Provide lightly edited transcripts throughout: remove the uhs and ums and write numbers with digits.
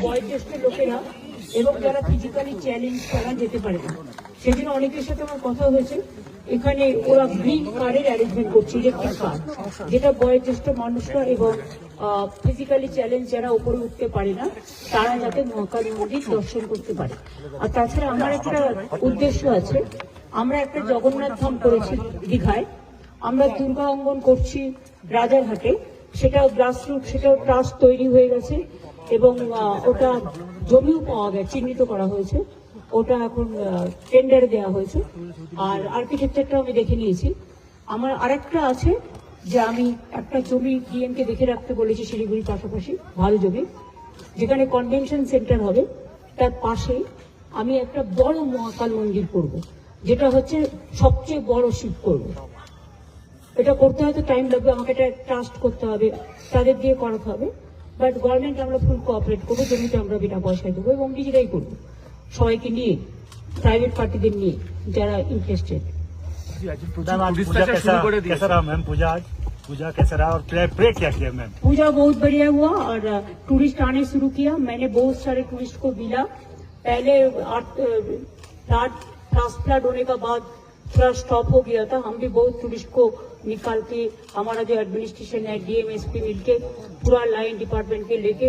বয়োজ্যেষ্ঠ লোকেরা এবং যারা ফিজিক্যালি চ্যালেঞ্জ তারা যেতে পারে না। সেদিন অনেকের সাথে আমার কথা হয়েছে, এখানে ওরা গ্রিন কার্ডের অ্যারেঞ্জমেন্ট করছে, ইলেকট্রিক কার্ড, যেটা বয়োজ্যেষ্ঠ মানুষরা এবং ফিজিক্যালি চ্যালেঞ্জ যারা উপরে উঠতে পারে না তারা যাতে মহাকালী মন্দির দর্শন করতে পারে। আর তাছাড়া আমার একটা উদ্দেশ্য আছে, আমরা একটা জগন্নাথ ধাম করেছি দীঘায়, আমরা দুর্গা অঙ্গন করছি রাজারহাটে, সেটাও গ্রাসরুট, সেটাও ট্রাস্ট তৈরি হয়ে গেছে এবং ওটা জমিও পাওয়া গেছে, চিহ্নিত করা হয়েছে, ওটা এখন টেন্ডারে দেওয়া হয়েছে। আর আর্কিটেকচারটা আমি দেখে নিয়েছি। আমার আরেকটা আছে যে আমি একটা জমি ডিএমকে দেখে রাখতে বলেছি শিলিগুড়ির পাশাপাশি, ভালো জমি, যেখানে কনভেনশন সেন্টার হবে, তার পাশে আমি একটা বড় মহাকাল মন্দির করব, যেটা হচ্ছে সবচেয়ে বড় শিব করব। এটা করতে হয়তো টাইম লাগবে, আমাকে এটা ট্রাস্ট করতে হবে, তাদের দিয়ে করাতে হবে, বাট গভর্নমেন্ট আমরা ফুল কোঅপারেট করবো, জমিতে আমরা বিনা পয়সায় দেবো এবং নিজেরাই করবো, সবাইকে নিয়ে, প্রাইভেট পার্টিদের নিয়ে যারা ইন্টারেস্টেড। पूजा बहुत बढ़िया हुआ और टूरिस्ट आने शुरू किया। मैंने बहुत सारे टूरिस्ट को मिला। पहले फ्लड होने का बाद थोड़ा स्टॉप हो गया था, हम भी बहुत टूरिस्ट को निकाल के, हमारा जो एडमिनिस्ट्रेशन है डीएम एसपी मिलके पूरा लाइन डिपार्टमेंट के लेके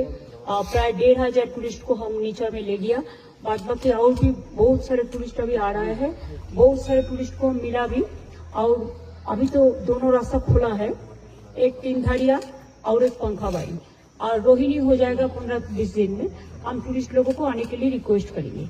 प्राय 1500 टूरिस्ट को हम नीचा में ले गया। बाद बाकी और भी बहुत सारे टूरिस्ट अभी आ रहे हैं, बहुत सारे टूरिस्ट को मिला भी। और अभी तो दोनों रास्ता खुला है, एक 3 धारिया और एक पंखाबाड़ी, और रोहिणी हो जाएगा 15-20 दिन में। हम टूरिस्ट लोगों को आने के लिए रिक्वेस्ट करेंगे।